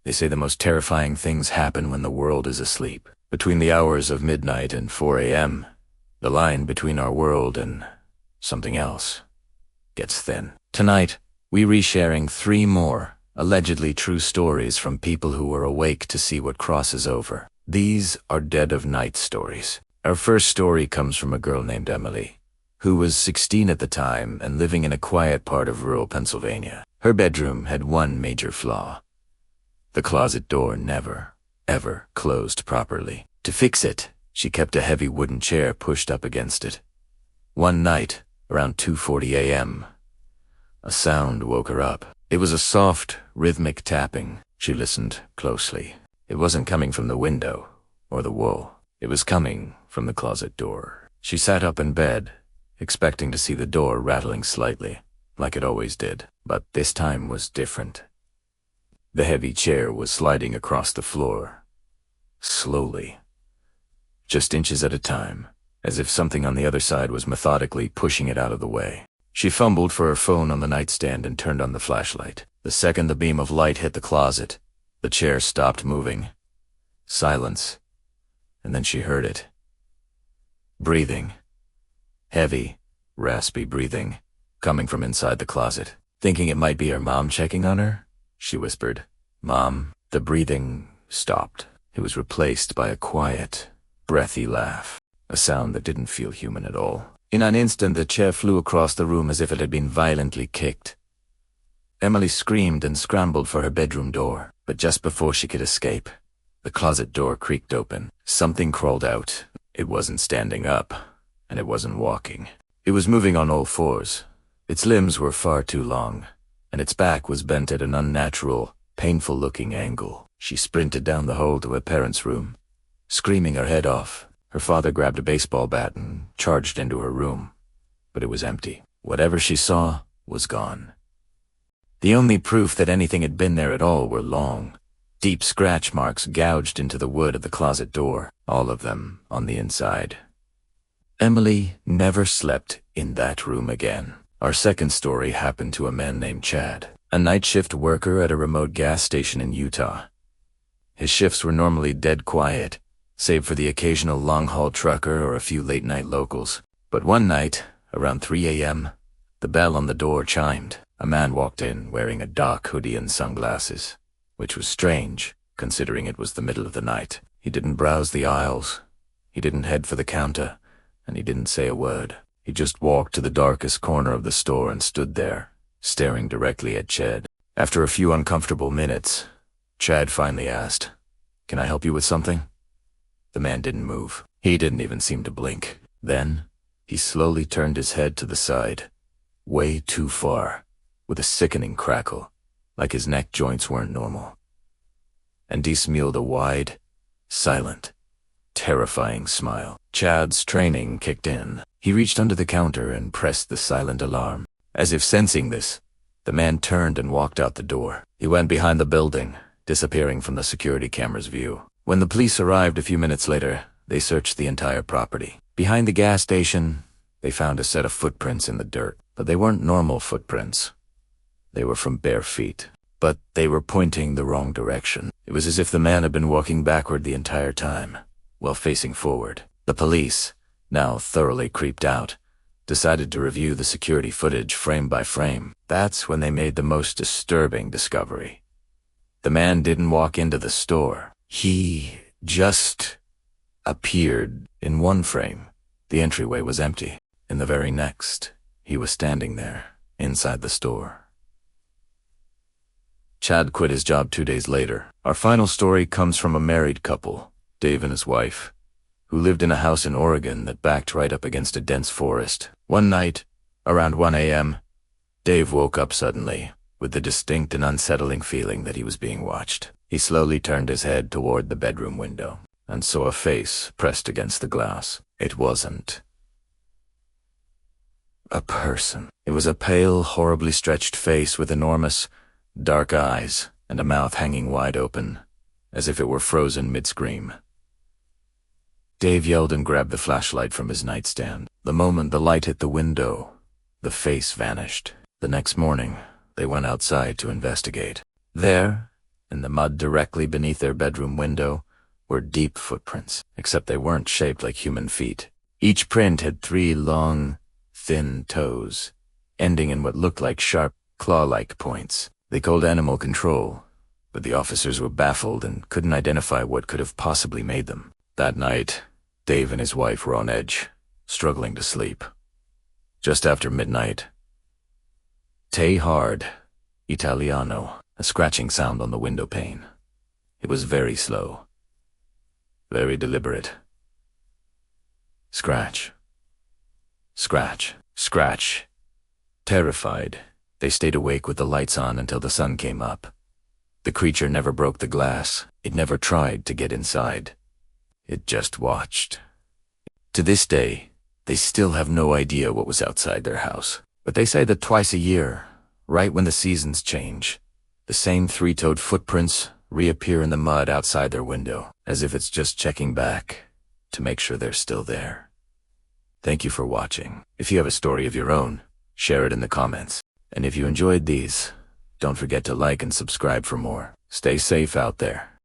They say the most terrifying things happen when the world is asleep. Between the hours of midnight and 4 a.m., the line between our world and something else gets thin. Tonight, we resharing 3 more allegedly true stories from people who were awake to see what crosses over. These are dead of night stories. Our first story comes from a girl named Emily, who was 16 at the time and living in a quiet part of rural Pennsylvania. Her bedroom had one major flaw. The closet door never, ever closed properly. To fix it, she kept a heavy wooden chair pushed up against it. One night, around 2:40 a.m., a sound woke her up. It was a soft, rhythmic tapping. She listened closely. It wasn't coming from the window or the wall. It was coming from the closet door. She sat up in bed, expecting to see the door rattling slightly, like it always did. But this time was different. The heavy chair was sliding across the floor, slowly, just inches at a time, as if something on the other side was methodically pushing it out of the way. She fumbled for her phone on the nightstand and turned on the flashlight. The second the beam of light hit the closet, the chair stopped moving. Silence. And then she heard it. Breathing. Heavy, raspy breathing, coming from inside the closet. Thinking it might be her mom checking on her, she whispered, "Mom." The breathing stopped. It was replaced by a quiet, breathy laugh, a sound that didn't feel human at all. In an instant, the chair flew across the room as if it had been violently kicked. Emily screamed and scrambled for her bedroom door, but just before she could escape, the closet door creaked open. Something crawled out. It wasn't standing up, and it wasn't walking. It was moving on all fours. Its limbs were far too long, and its back was bent at an unnatural, painful-looking angle. She sprinted down the hall to her parents' room, screaming her head off. Her father grabbed a baseball bat and charged into her room, but it was empty. Whatever she saw was gone. The only proof that anything had been there at all were long, deep scratch marks gouged into the wood of the closet door, all of them on the inside. Emily never slept in that room again. Our second story happened to a man named Chad, a night shift worker at a remote gas station in Utah. His shifts were normally dead quiet, save for the occasional long-haul trucker or a few late-night locals. But one night, around 3 a.m., the bell on the door chimed. A man walked in wearing a dark hoodie and sunglasses, which was strange, considering it was the middle of the night. He didn't browse the aisles, he didn't head for the counter, and he didn't say a word. He just walked to the darkest corner of the store and stood there, staring directly at Chad. After a few uncomfortable minutes, Chad finally asked, "Can I help you with something?" The man didn't move. He didn't even seem to blink. Then, he slowly turned his head to the side, way too far, with a sickening crackle, like his neck joints weren't normal. And he smiled a wide, silent, terrifying smile. Chad's training kicked in. He reached under the counter and pressed the silent alarm. As if sensing this, the man turned and walked out the door. He went behind the building, disappearing from the security camera's view. When the police arrived a few minutes later, they searched the entire property. Behind the gas station, they found a set of footprints in the dirt, but they weren't normal footprints. They were from bare feet, but they were pointing the wrong direction. It was as if the man had been walking backward the entire time, while facing forward. The police, now thoroughly creeped out, decided to review the security footage frame by frame. That's when they made the most disturbing discovery. The man didn't walk into the store. He just appeared. In one frame, the entryway was empty. In the very next, he was standing there, inside the store. Chad quit his job 2 days later. Our final story comes from a married couple, Dave and his wife, who lived in a house in Oregon that backed right up against a dense forest. One night, around 1 a.m., Dave woke up suddenly, with the distinct and unsettling feeling that he was being watched. He slowly turned his head toward the bedroom window, and saw a face pressed against the glass. It wasn't a person. It was a pale, horribly stretched face with enormous, dark eyes and a mouth hanging wide open, as if it were frozen mid-scream. Dave yelled and grabbed the flashlight from his nightstand. The moment the light hit the window, the face vanished. The next morning, they went outside to investigate. There, In the mud directly beneath their bedroom window were deep footprints, except they weren't shaped like human feet. Each print had 3 long, thin toes, ending in what looked like sharp, claw-like points. They called animal control, but the officers were baffled and couldn't identify what could have possibly made them. That night, Dave and his wife were on edge, struggling to sleep. Just after midnight, Te hard, Italiano, a scratching sound on the window pane. It was very slow, very deliberate. Scratch. Scratch. Scratch. Terrified, they stayed awake with the lights on until the sun came up. The creature never broke the glass. It never tried to get inside. It just watched. To this day, they still have no idea what was outside their house. But they say that twice a year, right when the seasons change, the same 3-toed footprints reappear in the mud outside their window, as if it's just checking back to make sure they're still there. Thank you for watching. If you have a story of your own, share it in the comments. And if you enjoyed these, don't forget to like and subscribe for more. Stay safe out there.